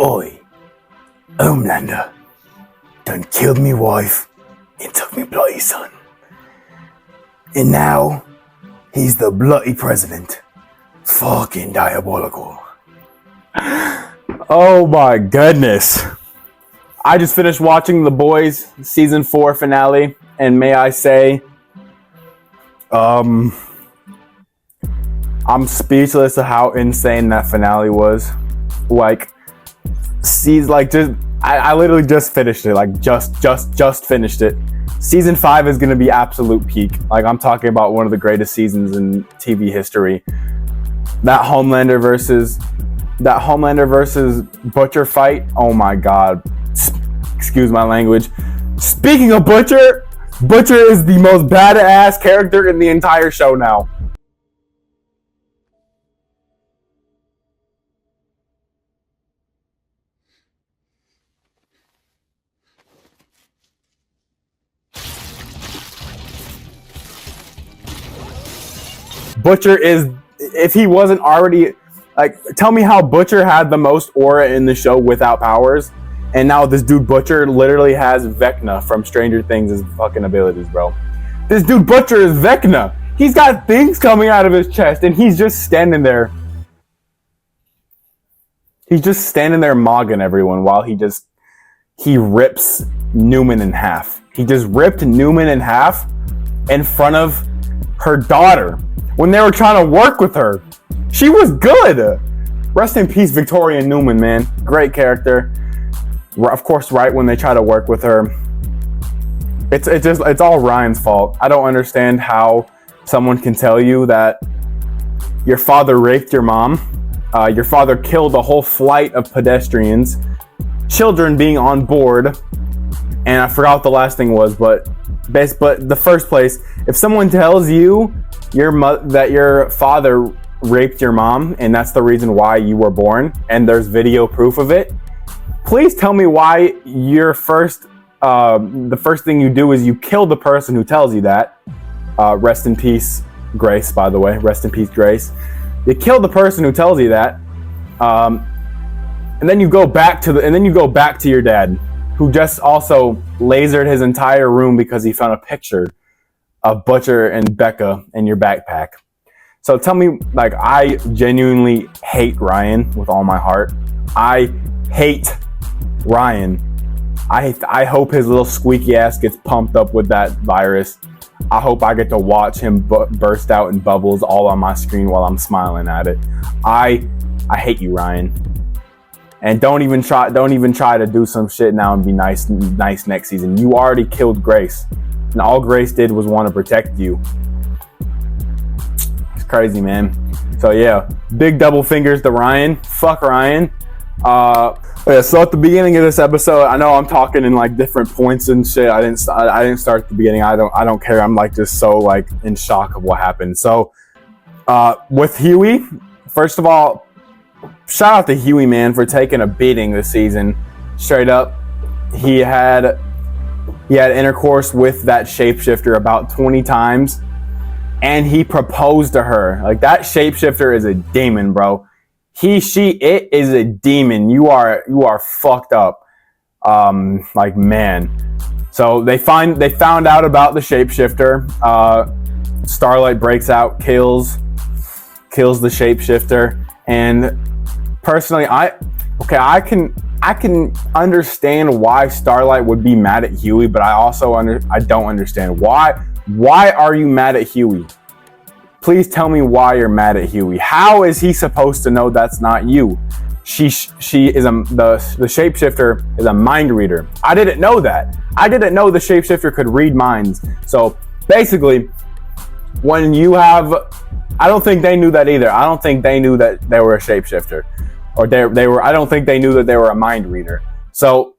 Oi, homelander, done killed me wife and took me bloody son. And now, he's the bloody president. Fucking diabolical. Oh my goodness. I just finished watching The Boys season 4 finale, and may I say, I'm speechless at how insane that finale was. I literally just finished it. Just finished it. Season 5 is gonna be absolute peak. I'm talking about one of the greatest seasons in TV history. That Homelander versus Butcher fight. Oh my god. Excuse my language. Speaking of Butcher is the most badass character in the entire show now. Butcher is, if he wasn't already, tell me how Butcher had the most aura in the show without powers, and now this dude Butcher literally has Vecna from Stranger Things as fucking abilities, bro. This dude Butcher is Vecna. He's got things coming out of his chest, and he's just standing there. He's just standing there mogging everyone while he rips Newman in half. He just ripped Newman in half in front of her daughter when they were trying to work with her. She was good. Rest in peace, Victoria Newman, man. Great character. Of course, right when they try to work with her, it's all Ryan's fault. I don't understand how someone can tell you that your father raped your mom, your father killed a whole flight of pedestrians, children being on board, and I forgot what the last thing was, but the first place, if someone tells you that your father raped your mom and that's the reason why you were born, and there's video proof of it, please tell me why the first thing you do is you kill the person who tells you that. Rest in peace, Grace, by the way. Rest in peace, Grace. You kill the person who tells you that, and then you go back to your dad, who just also lasered his entire room because he found a picture of Butcher and Becca in your backpack. So tell me, I genuinely hate Ryan with all my heart. I hate Ryan. I hope his little squeaky ass gets pumped up with that virus. I hope I get to watch him burst out in bubbles all on my screen while I'm smiling at it. I hate you, Ryan. And don't even try to do some shit now and be nice next season. You already killed Grace, and all Grace did was want to protect you. It's crazy, man. So yeah, big double fingers to Ryan. Fuck Ryan. So at the beginning of this episode, I know I'm talking in different points and shit. I didn't start at the beginning. I don't care. I'm just so in shock of what happened. So with Huey, first of all, shout out to Huey, man, for taking a beating this season. Straight up, he had intercourse with that shapeshifter about 20 times, and he proposed to her. That shapeshifter is a demon, bro. It is a demon. You are fucked up. Man. So they found out about the shapeshifter. Starlight breaks out, kills the shapeshifter, and personally, I can understand why Starlight would be mad at Huey, but I don't understand why are you mad at Huey? Please tell me why you're mad at Huey. How is he supposed to know that's not you? The shapeshifter is a mind reader. I didn't know that. I didn't know the shapeshifter could read minds. So basically, I don't think they knew that either. I don't think they knew that they were a shapeshifter, or I don't think they knew that they were a mind reader. So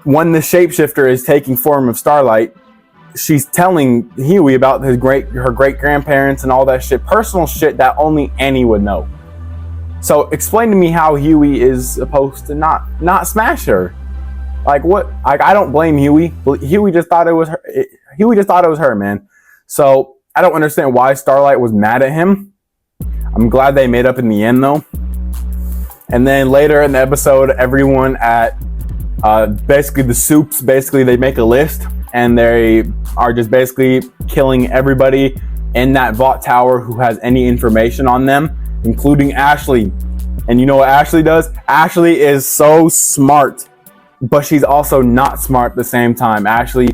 when the shapeshifter is taking form of Starlight, she's telling Huey about her great grandparents and all that shit, personal shit that only Annie would know. So explain to me how Huey is supposed to not smash her. What? I don't blame Huey. Huey just thought it was her. Huey just thought it was her, man. So I don't understand why Starlight was mad at him. I'm glad they made up in the end, though. And then later in the episode, everyone at basically the soups, basically they make a list and they are just basically killing everybody in that vault tower who has any information on them, including Ashley. And you know what Ashley does? Ashley is so smart, but she's also not smart at the same time. Ashley,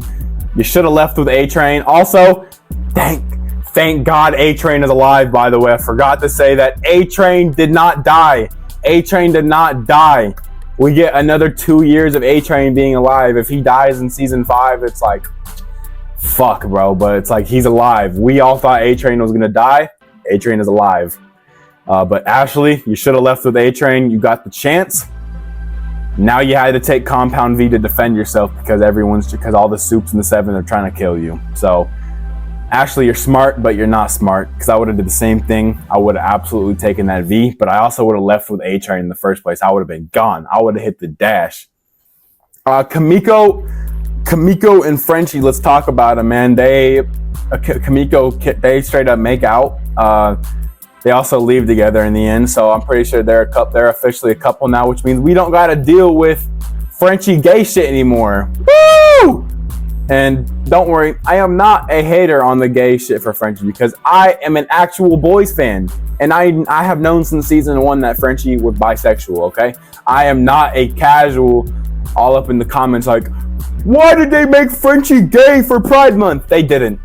you should have left with A-Train. Also, thank God A-Train is alive, by the way. I forgot to say that A-Train did not die. A-Train did not die. We get another 2 years of A-Train being alive. If he dies in season 5, it's like, fuck, bro. But it's like, he's alive. We all thought A-Train was gonna die. A-Train is alive. But Ashley, you should have left with A-Train. You got the chance. Now you had to take Compound V to defend yourself because all the soups in the 7 are trying to kill you. So Ashley, you're smart, but you're not smart, because I would have did the same thing. I would have absolutely taken that V, but I also would have left with A-Train in the first place. I would have been gone. I would have hit the dash. Kamiko and Frenchie, let's talk about them, man. Kamiko, they straight up make out. They also leave together in the end, so I'm pretty sure they're officially a couple now, which means we don't got to deal with Frenchie gay shit anymore. Woo! And don't worry, I am not a hater on the gay shit for Frenchie, because I am an actual boys fan. And I have known since season 1 that Frenchie was bisexual, okay? I am not a casual all up in the comments like, why did they make Frenchie gay for Pride Month? They didn't.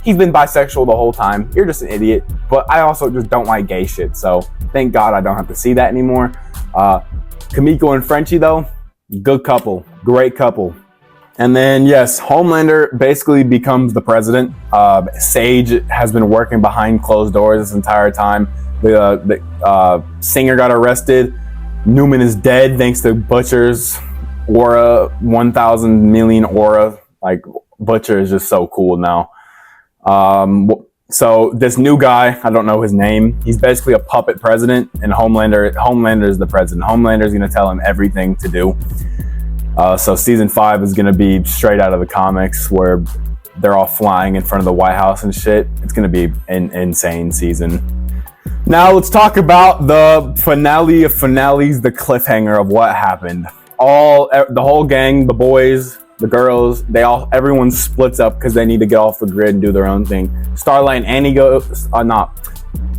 He's been bisexual the whole time. You're just an idiot. But I also just don't like gay shit. So thank God I don't have to see that anymore. Kamiko and Frenchie, though, good couple. Great couple. And then, yes, Homelander basically becomes the president. Sage has been working behind closed doors this entire time. The singer got arrested. Newman is dead thanks to Butcher's aura, 1,000 million aura. Like, Butcher is just so cool now. So this new guy, I don't know his name. He's basically a puppet president, and Homelander is the president. Homelander is going to tell him everything to do. So season 5 is going to be straight out of the comics, where they're all flying in front of the White House and shit. It's going to be an insane season. Now let's talk about the finale of finales, the cliffhanger of what happened. The whole gang, the boys, the girls, everyone splits up because they need to get off the grid and do their own thing. Starlight and Annie I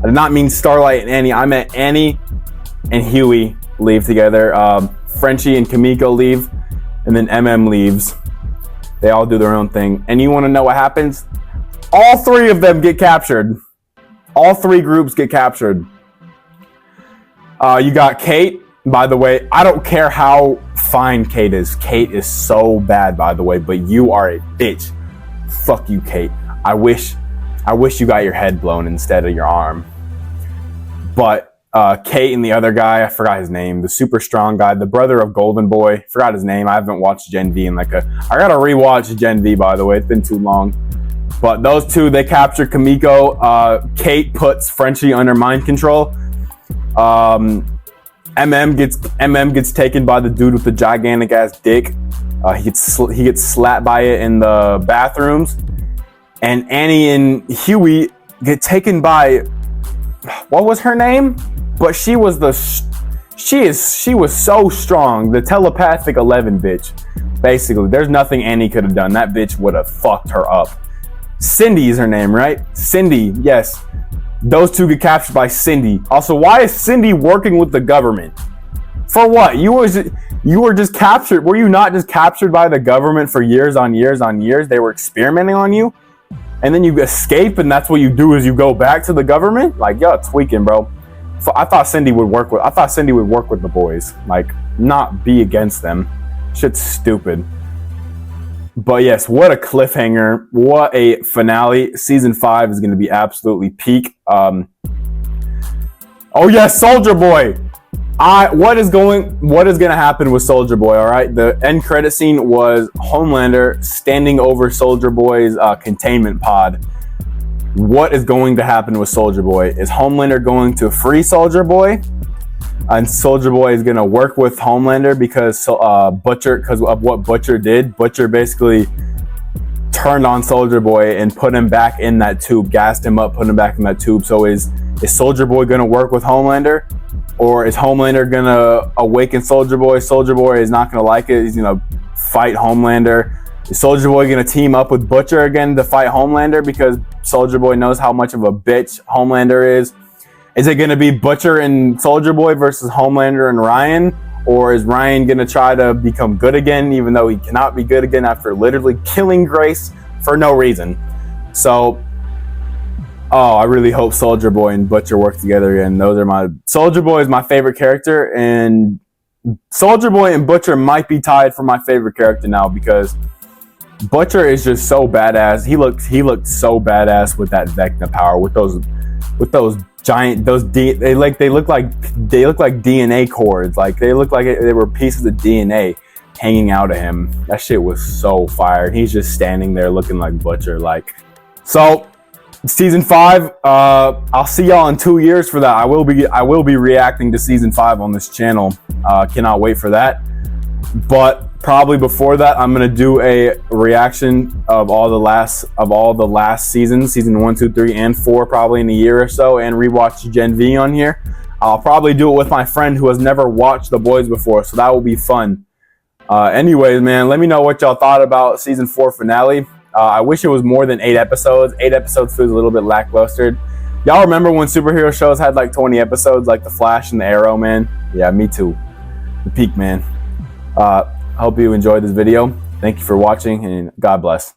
did not mean Starlight and Annie. I meant Annie and Huey leave together. Frenchie and Kamiko leave, and then MM leaves. They all do their own thing. And you want to know what happens? All 3 of them get captured. All 3 groups get captured. You got Kate. By the way, I don't care how fine Kate is. Kate is so bad, by the way, but you are a bitch. Fuck you, Kate. I wish you got your head blown instead of your arm. But Kate and the other guy, I forgot his name, the super strong guy, the brother of Golden Boy, forgot his name. I haven't watched Gen V in I gotta rewatch Gen V, by the way. It's been too long. But those 2, they capture Kamiko. Kate puts Frenchie under mind control. MM gets taken by the dude with the gigantic ass dick. He gets slapped by it in the bathrooms. And Annie and Huey get taken by, what was her name? But she was so strong, the telepathic 11 bitch. Basically, there's nothing Annie could have done. That bitch would have fucked her up. Cindy is her name, right? Cindy, yes. Those 2 get captured by Cindy. Also, why is Cindy working with the government? For what? You were just captured. Were you not just captured by the government for years on years on years? They were experimenting on you? And then you escape, and that's what you do, is you go back to the government? Like, yo, tweaking, bro. I thought Cindy would work with the boys. Like, not be against them. Shit's stupid. But yes, what a cliffhanger. What a finale. Season 5 is going to be absolutely peak. Oh yes, Soldier Boy. What is going to happen with Soldier Boy, all right? The end credit scene was Homelander standing over Soldier Boy's containment pod. What is going to happen with Soldier Boy? Is Homelander going to free Soldier Boy? And Soldier Boy is going to work with Homelander because because of what Butcher did. Butcher basically turned on Soldier Boy and put him back in that tube, gassed him up, put him back in that tube. So is Soldier Boy going to work with Homelander? Or is Homelander gonna awaken Soldier Boy? Soldier Boy is not gonna like it. He's gonna fight Homelander. Is Soldier Boy gonna team up with Butcher again to fight Homelander because Soldier Boy knows how much of a bitch Homelander is? Is it gonna be Butcher and Soldier Boy versus Homelander and Ryan? Or is Ryan gonna try to become good again, even though he cannot be good again after literally killing Grace for no reason? So, oh, I really hope Soldier Boy and Butcher work together again. Soldier Boy is my favorite character, and Soldier Boy and Butcher might be tied for my favorite character now because Butcher is just so badass. He looked so badass with that Vecna power, with those giant, they look like DNA cords. Like they look like they were pieces of DNA hanging out of him. That shit was so fire. He's just standing there looking like Butcher. Like, so season 5, I'll see y'all in 2 years for that. I will be reacting to season 5 on this channel. Cannot wait for that. But probably before that, I'm gonna do a reaction of all the last seasons, season 1, 2, 3, and 4, probably in a year or so, and rewatch Gen V on here. I'll probably do it with my friend who has never watched The Boys before, so that will be fun. Anyways, man, let me know what y'all thought about season 4 finale. I wish it was more than 8 episodes. 8 episodes feels a little bit lackluster. Y'all remember when superhero shows had like 20 episodes, like The Flash and The Arrow, man? Yeah, me too. The peak, man. I hope you enjoyed this video. Thank you for watching, and God bless.